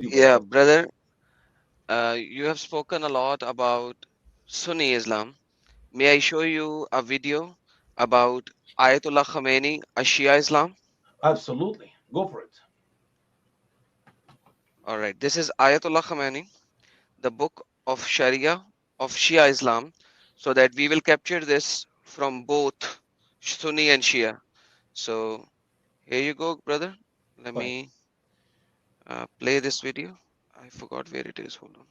Yeah, brother, you have spoken a lot about Sunni Islam. May I show you a video about Ayatollah Khamenei, a Shia Islam? Absolutely. Go for it. All right, this is Ayatollah Khamenei, the book of Sharia of Shia Islam, so that we will capture this from both Sunni and Shia. So here you go, brother. Let Fine. me play this video. I forgot where it is. Hold on.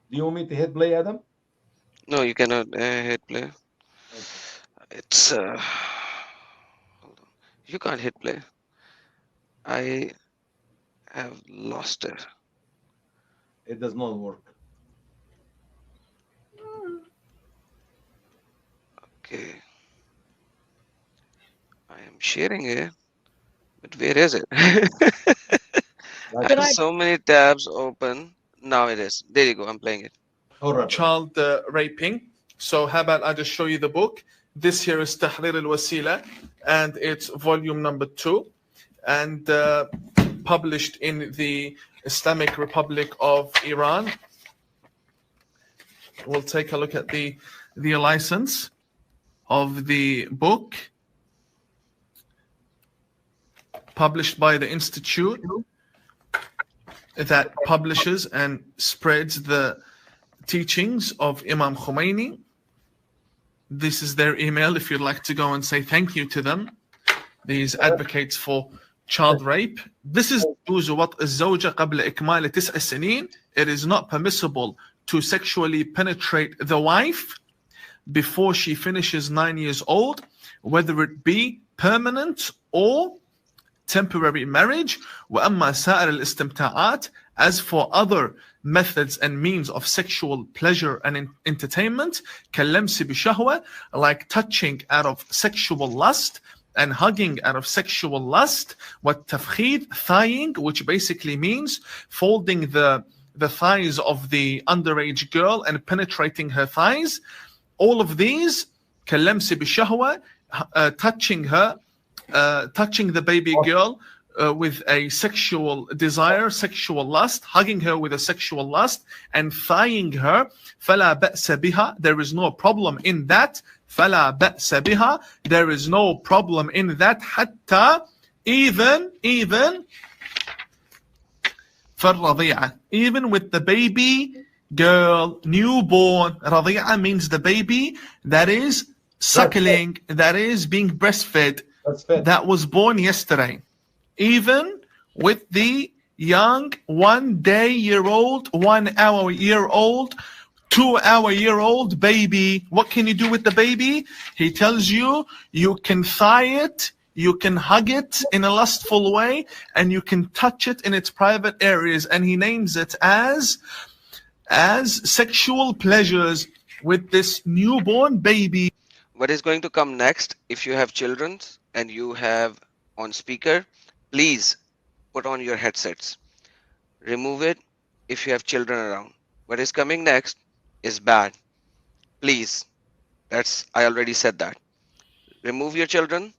Do you want me to hit play, Adam? No, you cannot hit play. Okay. It's hold on. You can't hit play. I have lost it. It does not work. Okay, I am sharing it, but where is it? I That's Should have I? it. so many tabs open. Now it is. There you go. I'm playing it. All right, brother. Child raping. So how about I just show you the book? This here is Tahrir al-Wasila, and it's volume number 2, and published in the Islamic Republic of Iran. We'll take a look at the license of the book, published by the institute that publishes and spreads the teachings of Imam Khomeini. This is their email if you'd like to go and say thank you to them. These advocates for child rape. This is يجوز وطء الزوجة قبل إكمال 9 سنين. It is not permissible to sexually penetrate the wife before she finishes 9 years old, whether it be permanent or temporary marriage. وأما سائر الاستمتاعات, as for other methods and means of sexual pleasure and entertainment, كاللمس بشهوة, like touching out of sexual lust and hugging out of sexual lust, والتفخيذ, thighing, which basically means folding the thighs of the underage girl and penetrating her thighs. All of these, كاللمس بشهوة, touching her, touching the baby girl with a sexual desire, sexual lust, hugging her with a sexual lust, and thighing her. فلا بأس بها, there is no problem in that. فلا بأس بها, there is no problem in that. حتى, even فالرضيعة, even with the baby girl, newborn. رضيعة means the baby that is suckling, that is being breastfed, That's fit. that was born yesterday. Even with the young 1 day-year-old, 1 hour-year-old, 2 hour-year-old baby. What can you do with the baby? He tells you, you can thigh it, you can hug it in a lustful way, and you can touch it in its private areas. And he names it as sexual pleasures with this newborn baby. What is going to come next? If you have children and you have on speaker, please put on your headsets. Remove it if you have children around. What is coming next is bad. Please. I already said that. Remove your children.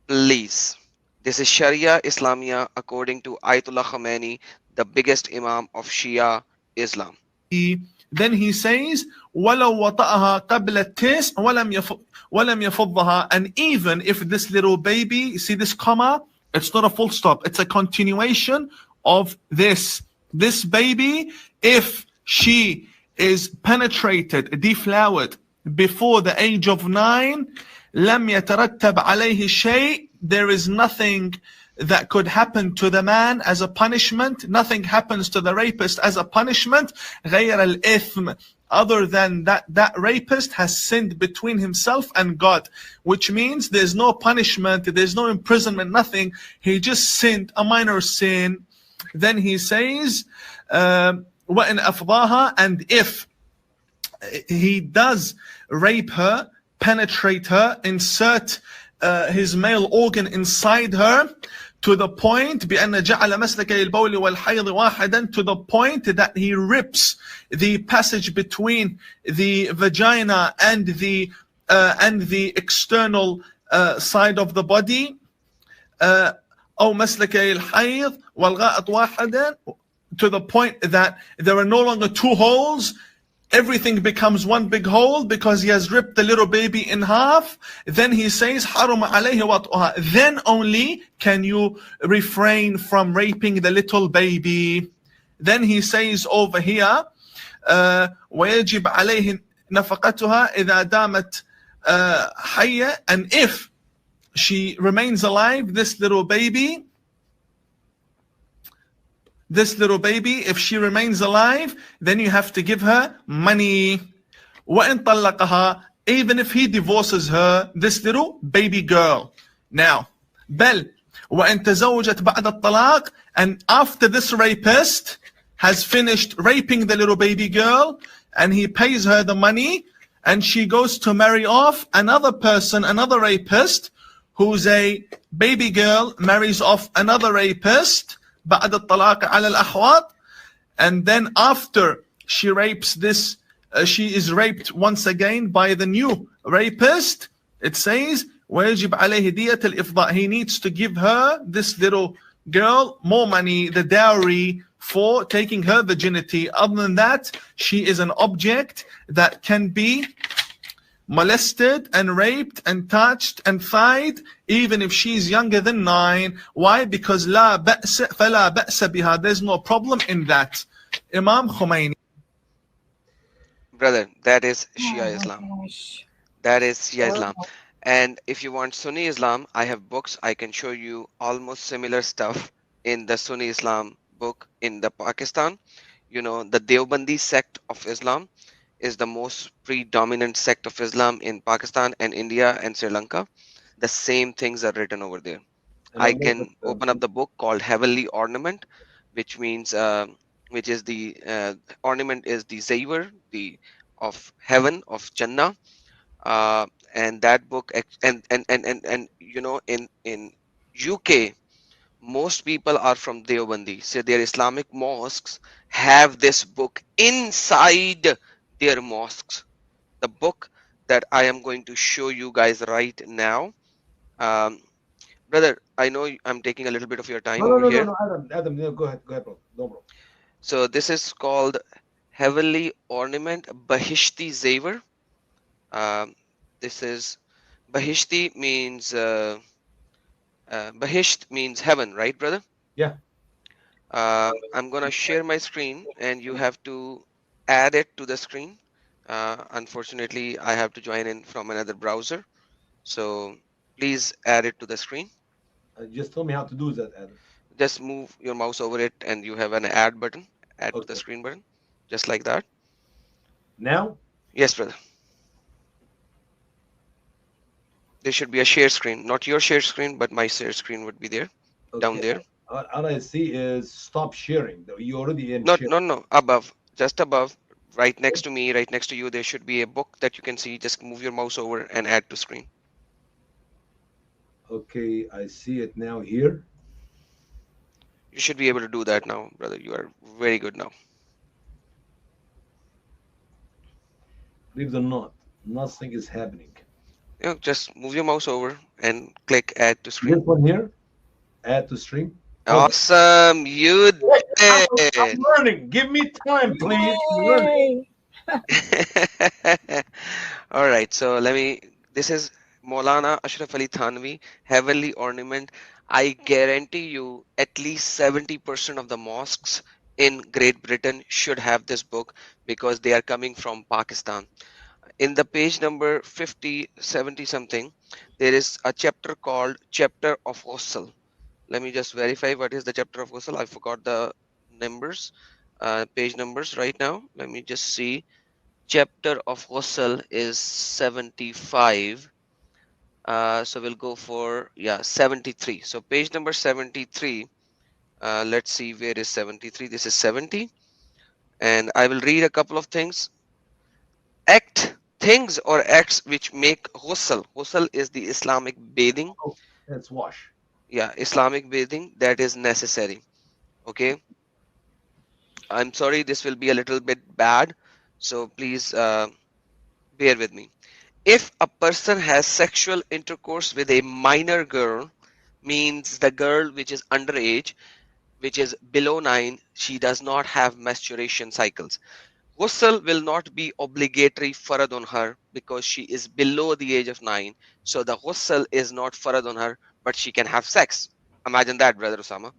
Please. This is Sharia Islamia according to Ayatollah Khamenei, the biggest Imam of Shia Islam. Then he says, وَلَوْ وَطَأَهَا قَبْلَ التِّسْعِ وَلَمْ يَفُضَّهَا. And even if this little baby, see this comma? It's not a full stop. It's a continuation of this. This baby, if she is penetrated, deflowered before the age of 9, لم يترتب عليه شيء. There is nothing that could happen to the man as a punishment. Nothing happens to the rapist as a punishment. غير الإثم. Other than that rapist has sinned between himself and God, which means there's no punishment, there's no imprisonment, nothing. He just sinned, a minor sin. Then he says, وَإِنْ أَفْضَاهَا, and if he does rape her, penetrate her, insert his male organ inside her, to the point بأن جعل مسلكي البول والحيض واحدا, to the point that he rips the passage between the vagina and the external side of the body. أو مسلكي الحيض والغائط واحدا, to the point that there are no longer two holes. Everything becomes one big hole because he has ripped the little baby in half. Then he says, حرم عليه وطئها. Then only can you refrain from raping the little baby. Then he says over here, ويجب عليه نفقتها إذا دامت حية. And if she remains alive, this little baby, if she remains alive, then you have to give her money. وَإِن طَلَّقَهَا, even if he divorces her, this little baby girl. Now, بل وَإِن تزوجت بعد الطلاق, and after this rapist has finished raping the little baby girl, and he pays her the money, and she goes to marry off another person, another rapist, who's a baby girl, marries off another rapist, بعد الطلاق على الأحواض, and then after she rapes this, she is raped once again by the new rapist. It says ويجب عليه دية الإفضاء. He needs to give her, this little girl, more money, the dowry, for taking her virginity. Other than that, she is an object that can be molested and raped and touched and thied, even if she's younger than 9. Why? Because لا بأس فلا بأس بها. There's no problem in that. Imam Khomeini. Brother, that is Oh Shia my Islam. gosh. That is Shia Wow. Islam. And if you want Sunni Islam, I have books. I can show you almost similar stuff in the Sunni Islam book in the Pakistan. You know, the Deobandi sect of Islam is the most predominant sect of Islam in Pakistan and India and Sri Lanka. The same things are written over there. And I I'm can also, open up the book called Heavenly Ornament, which means which is the ornament is the Zaver, the of heaven, of Jannah. And that book and you know, in UK, most people are from Deobandi, so their Islamic mosques have this book inside their mosques. The book that I am going to show you guys right now. Brother, I know I'm taking a little bit of your time over here. no, Adam, no, go ahead, bro. No, bro. So this is called Heavenly Ornament, Bahishti Zaver. This is Bahishti means Bahisht means heaven, right, brother? Yeah. I'm gonna share my screen, and you have to add it to the screen. Unfortunately, I have to join in from another browser, so please add it to the screen. Just tell me how to do that, Adam. Just move your mouse over it, and you have an add button, add to the Okay. screen button, just like that. Now? Yes, brother. There should be a share screen, not your share screen, but my share screen would be there, down Okay. there. All I see is stop sharing. You already in Not, share. no, above, just above, right next to me, right next to you, there should be a book that you can see. Just move your mouse over and add to screen. Okay, I see it now here. You should be able to do that now, brother. You are very good now. Believe it or not, nothing is happening. You know, just move your mouse over and click add to This screen. one here, add to stream. Awesome, you I'm did. learning. Give me time, please. I'm learning. Yay. All right, so this is Maulana Ashraf Ali Thanvi, Heavenly Ornament. I guarantee you at least 70% of the mosques in Great Britain should have this book because they are coming from Pakistan. In the page number 50, 70 something, there is a chapter called Chapter of Ghusl. Let me just verify what is the chapter of Ghusl. I forgot the numbers, page numbers right now. Let me just see. Chapter of Ghusl is 75. So we'll go for 73. So page number 73. Let's see, where is 73? This is 70, and I will read a couple of things. Things or acts which make ghusl. Ghusl is the Islamic bathing. Oh, let's wash. Yeah, Islamic bathing, that is necessary. Okay, I'm sorry, this will be a little bit bad, so please bear with me. If a person has sexual intercourse with a minor girl, means the girl which is underage, which is below 9, she does not have menstruation cycles. Ghusl will not be obligatory farad on her because she is below the age of 9. So the ghusl is not farad on her, but she can have sex. Imagine that, brother Osama.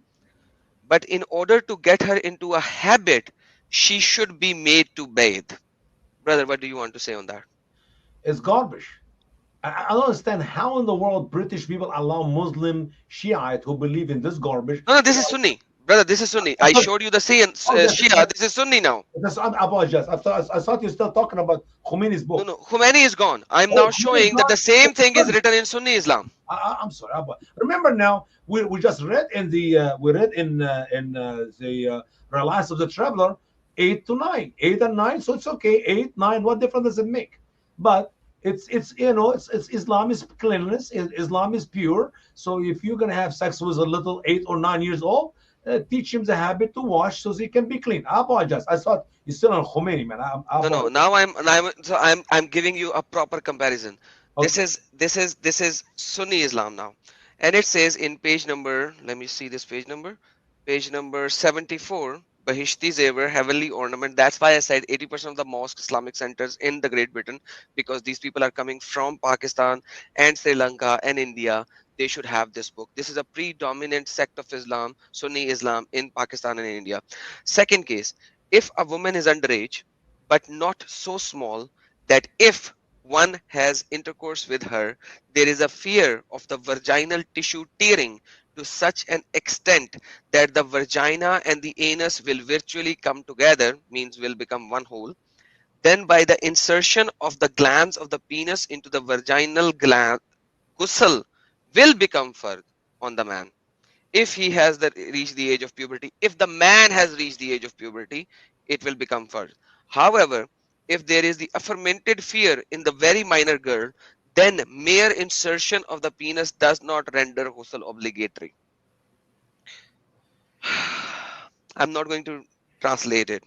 But in order to get her into a habit, she should be made to bathe. Brother, what do you want to say on that? It's garbage. I don't understand how in the world British people allow Muslim Shiite who believe in this garbage. No, no, this is Sunni. Brother, this is Sunni. I I thought, showed you the saying, oh, Shia. This is Sunni now. I apologize. I thought you were still talking about Khomeini's No, book. no, Khomeini is gone. I'm Oh, now Khomeini's showing that the gone. same thing is Good. written in Sunni Islam. I'm sorry. Remember now, we just read in the we read in the Reliance of the Traveler 8 to 9, 8 and 9. So it's okay. 8, 9. What difference does it make? But it's it's Islam is cleanliness. Islam is pure. So if you're gonna have sex with a little 8 or 9 years old, teach him the habit to wash so he can be clean. I apologize. I thought you're still on Khomeini, man. I No, no. apologize. Now I'm giving you a proper comparison. This Okay. is this is Sunni Islam now, and it says in page number. Let me see this page number 74. Bahishti Zever, heavily ornament. That's why I said 80% of the mosque Islamic centers in the Great Britain, because these people are coming from Pakistan and Sri Lanka and India. They should have this book. This is a predominant sect of Islam, Sunni Islam in Pakistan and India. Second case, if a woman is underage but not so small that if one has intercourse with her, there is a fear of the vaginal tissue tearing to such an extent that the vagina and the anus will virtually come together, means will become one whole. Then, by the insertion of the glands of the penis into the vaginal gland, ghusl will become fard on the man if he has reached the age of puberty. If the man has reached the age of puberty, it will become first. However, if there is the aforementioned fear in the very minor girl, then mere insertion of the penis does not render ghusl obligatory. I'm not going to translate it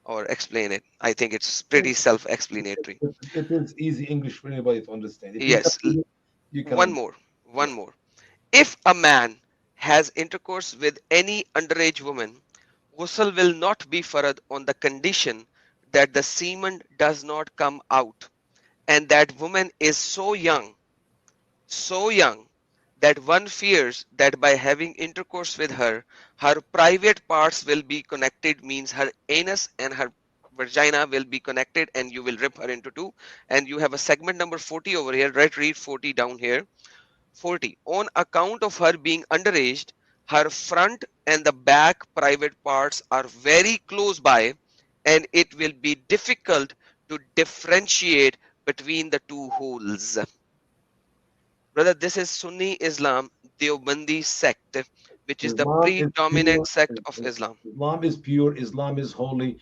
or explain it. I think it's pretty self-explanatory. It is easy English for anybody to understand. If you can Yes, read it, you can one understand. more, one more. If a man has intercourse with any underage woman, ghusl will not be farad on the condition that the semen does not come out and that woman is so young that one fears that by having intercourse with her, her private parts will be connected, means her anus and her vagina will be connected and you will rip her into two. And you have a segment number 40 over here, right? Read 40 down here. 40. On account of her being underage, her front and the back private parts are very close by, and it will be difficult to differentiate between the two holes. Brother, this is Sunni Islam, Deobandi sect, which is the Islam is predominant pure. sect of Islam. Islam is pure. Islam is holy.